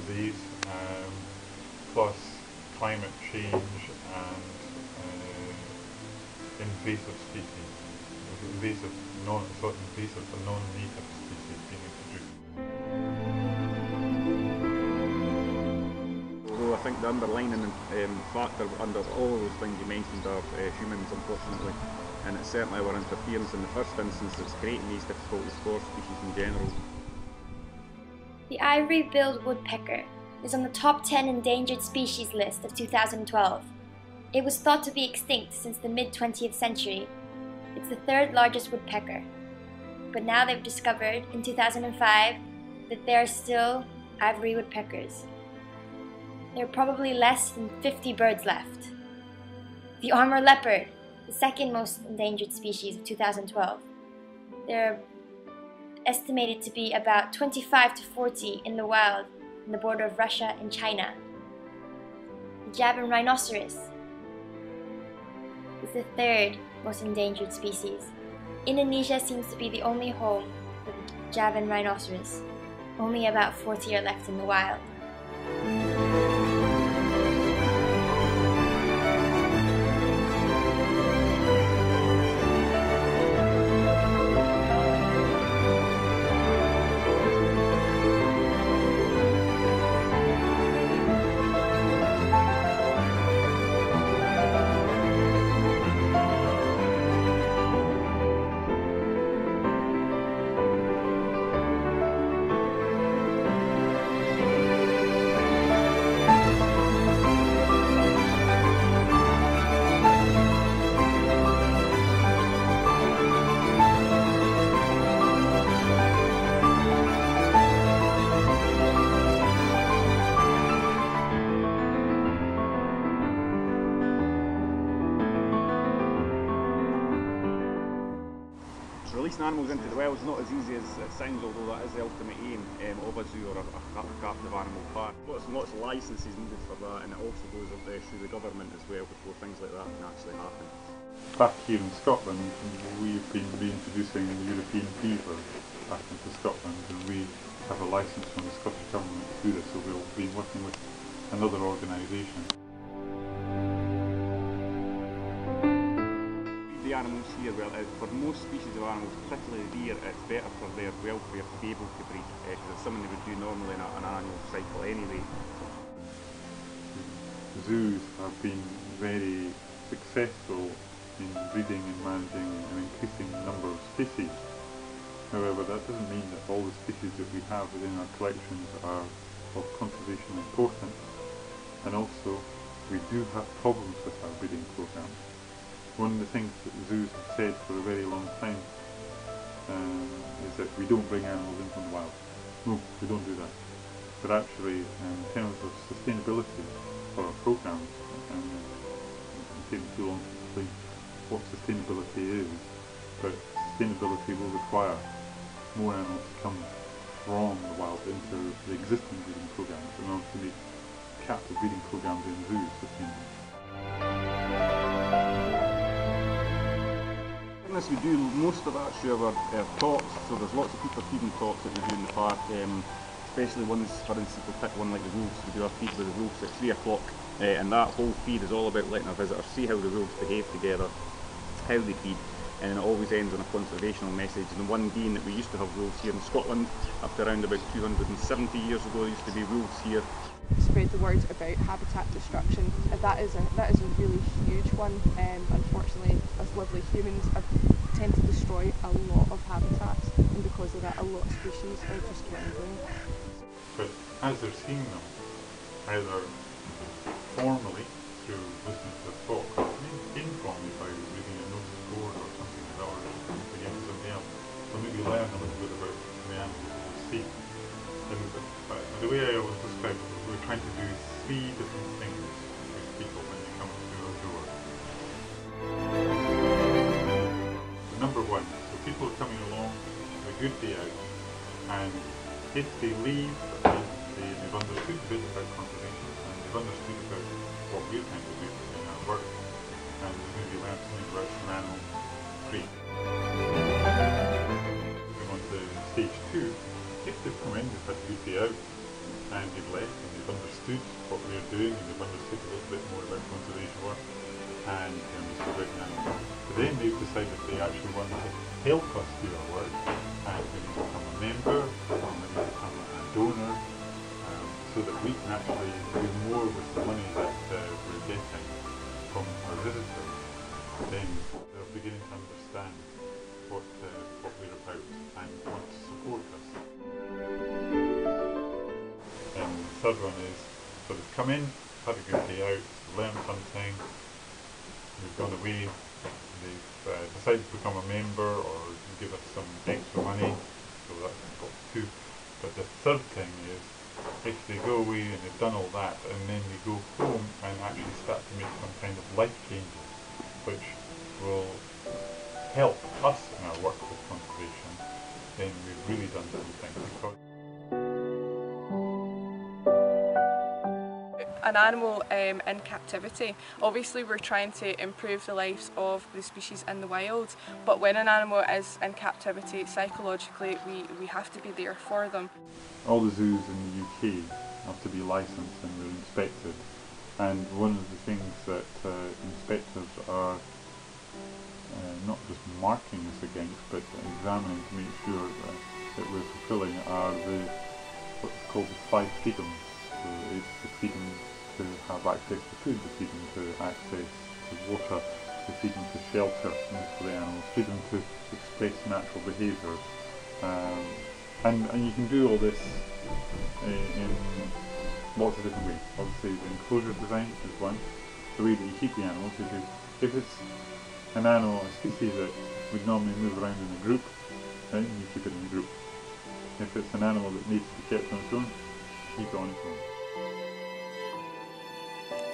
these, plus climate change and invasive species, invasive, invasive but non-native species being introduced. Although I think the underlying factor under all of those things you mentioned are humans, unfortunately, and it's certainly our interference in the first instance that's creating these difficulties for species in general. The ivory-billed woodpecker is on the top 10 endangered species list of 2012. It was thought to be extinct since the mid-20th century. It's the third largest woodpecker. But now they've discovered, in 2005, that there are still ivory woodpeckers. There are probably less than 50 birds left. The armor leopard, the second most endangered species of 2012. There are estimated to be about 25 to 40 in the wild on the border of Russia and China. The Javan rhinoceros is the third most endangered species. Indonesia seems to be the only home for the Javan rhinoceros. Only about 40 are left in the wild. Releasing animals into the wild is not as easy as it sounds, although that is the ultimate aim of a zoo or a captive animal park. Lots and lots of licences needed for that, and it also goes up there through the government as well before things like that can actually happen. Back here in Scotland, we've been reintroducing the European beaver back into Scotland, and we have a licence from the Scottish Government to do this, so we'll be working with another organisation. The animals here, well, for most species of animals, particularly deer, it's better for their welfare to be able to breed, because it's something they would do normally in an annual cycle anyway. Zoos have been very successful in breeding and managing an increasing number of species. However, that doesn't mean that all the species that we have within our collections are of conservation importance, and also we do have problems with our breeding programmes. One of the things that zoos have said for a very long time is that we don't bring animals in from the wild. No, we don't do that. But actually, in terms of sustainability for our programmes, and it takes too long to explain what sustainability is, but sustainability will require more animals to come from the wild into the existing breeding programmes in order to make captive breeding programmes in zoos sustainable. We do most of that through our talks, so there's lots of people feeding talks that we do in the park, especially ones, for instance, we'll pick one like the wolves. We do our feed with the wolves at 3 o'clock, and that whole feed is all about letting our visitors see how the wolves behave together, how they feed, and it always ends on a conservational message. And the one being that we used to have wolves here in Scotland up to around about 270 years ago. There used to be wolves here. Spread the word about habitat destruction. That is a really huge one. Unfortunately, as lovely humans tend to destroy a lot of habitats, and because of that, a lot of species are just getting gone. But as they're seeing them, either formally through listening to the talk, or informally by reading a notice board or something like that, or listening to somebody else, they'll maybe learn a little bit about the animals that they see. And the way I always describe it, we're trying to do 3 different things with people when they come through our door. Number 1, so people are coming along, have a good day out, and if they leave, they've understood a bit about conservation, and they've understood about what we're trying to do in our work, and they've maybe learned something about some animals. Great. Moving on to stage 2, if they've come in, they've had a good day out, and they've left, and they've understood what we're doing, and they've understood a little bit more about conservation work and about the animals. But then they've decided they actually want to help us do our work, and when they become a member, or when they become a donor, so that we can actually do more with the money that we're getting from our visitors, then they're beginning to understand what we're about and want to support us. And the third one is, so they've come in, had a good day out, learned something, we've gone away, they've decided to become a member or give us some extra money, so that's got two. But the third thing is, if they go away and they've done all that and then they go home and actually start to make some kind of life changes which will help us in our work with conservation, then we've really done something. Because an animal in captivity, obviously we're trying to improve the lives of the species in the wild, but when an animal is in captivity, psychologically we have to be there for them. all the zoos in the UK have to be licensed and they're inspected, and one of the things that inspectors are not just marking us against but examining to make sure that we're fulfilling are what's called the 5 freedoms. So it's the freedom to have access to food, the freedom to access to water, the freedom to shelter for the animals, freedom to express natural behaviours. And you can do all this in lots of different ways. Obviously the enclosure design is one, the way that you keep the animals, because if it's an animal, a species that would normally move around in a group, then you keep it in a group. If it's an animal that needs to be kept on its own, keep it on its own.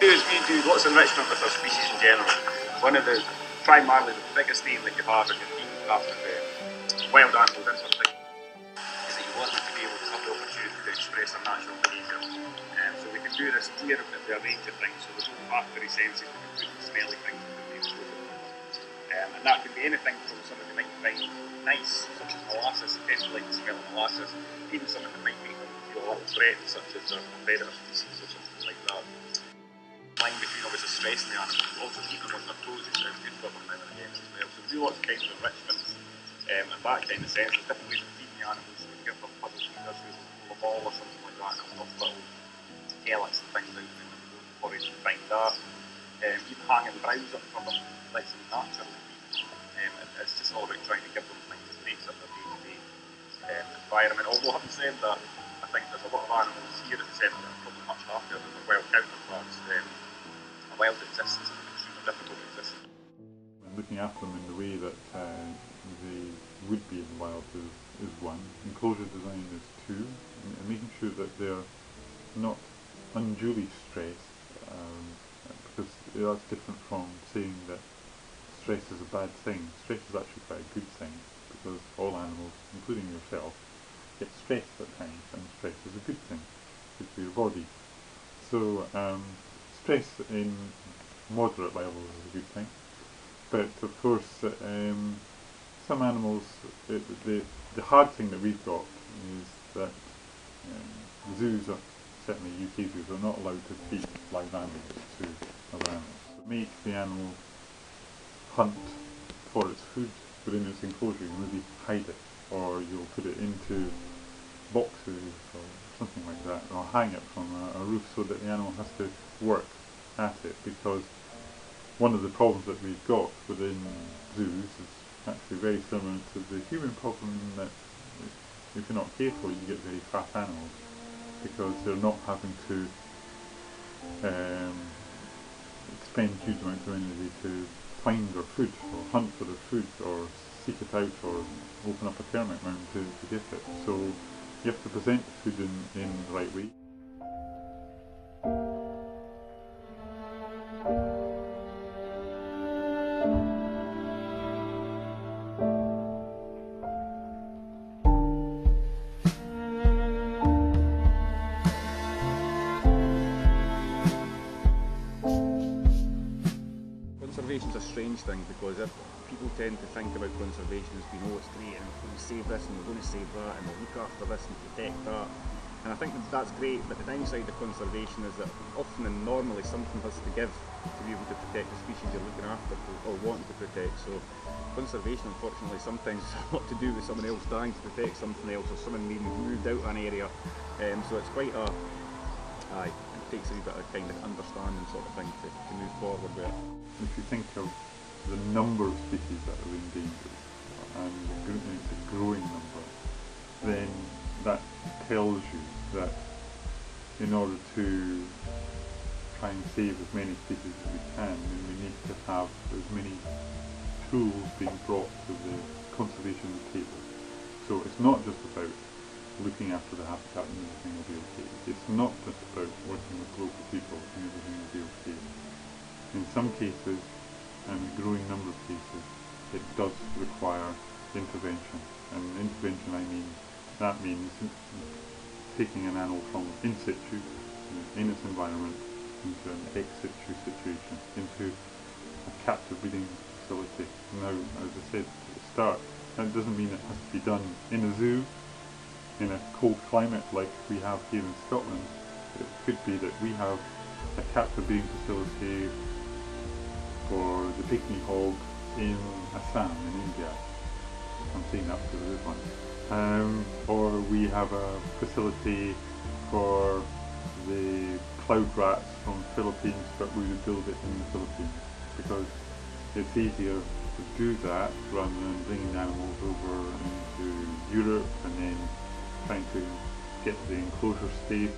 We do lots of enrichment with our species in general. One of primarily the biggest aim that you have in your keeping craft of wild animals and something is that you want them to be able to have the opportunity to express their natural behaviour. So we can do this here with a range of things, so there's no factory senses, we can put smelly things in the and that can be anything from something that might find nice, such as molasses, people like the smell of molasses, even something that might make them feel a little threatened, such as a predator species or something like that. Line between obviously stressing the animals, but also keeping them on their toes is good for them now and again as well. So we do lots of kinds of enrichments in that kind of sense. There's different ways of feeding the animals. You can give them puzzle feeders who will pull a ball or something like that, and it'll stuff little pellets and things out, and then they'll go to the forest and find that. Even hanging browse up for them, like some natural. It's just all about trying to give them things that makes up their day-to-day environment. Although having said that, I think there's a lot of animals here at the centre that are probably much happier than their wild counterparts. A wild existence is extremely difficult existence. Looking after them in the way that they would be in the wild is one. Enclosure design is two. And making sure that they're not unduly stressed, because that's different from saying that stress is a bad thing. Stress is actually quite a good thing, because all animals, including yourself, get stressed at times, and stress is a good thing, good for your body. So stress in moderate levels is a good thing, but of course some animals, the hard thing that we've got is that zoos, certainly UK zoos, are not allowed to feed live animals to other animals. So make the animal hunt for its food within its enclosure. You maybe hide it, or you'll put it into boxes or something like that, or hang it from a roof so that the animal has to work at it, because one of the problems that we've got within zoos is actually very similar to the human problem, that if you're not careful you get very fat animals, because they're not having to expend huge amounts of energy to find their food, or hunt for their food, or seek it out, or open up a termite mound to get it. So you have to present the food in the right way. Conservation's a strange thing, because if people tend to think about conservation as being, oh, it's great and we're going to save this and we're going to save that and we'll look after this and protect that, And I think that's great, but the downside of conservation is that often and normally something has to give to be able to protect the species you're looking after or wanting to protect. So conservation, unfortunately, sometimes has a lot to do with someone else dying to protect something else, or someone being moved out of an area. So it's quite a, it takes a wee bit of kind of understanding sort of thing to move forward with it. If you think of the number of species that are endangered, and it's a growing number, then that tells you that in order to try and save as many species as we can, then we need to have as many tools being brought to the conservation table. So it's not just about looking after the habitat and everything will be okay. It's not just about working with local people and everything will be okay. In some cases, and a growing number of cases, it does require intervention. And intervention, that means taking an animal from in situ, in its environment, into an ex situ situation, into a captive breeding facility. Now, as I said at the start, that doesn't mean it has to be done in a zoo, in a cold climate like we have here in Scotland. It could be that we have a captive breeding facility for the pygmy hog in Assam in India. I'm saying that because there is one. Or we have a facility for the cloud rats from the Philippines, but we would build it in the Philippines because it's easier to do that rather than bringing animals over into Europe and then trying to get the enclosure space.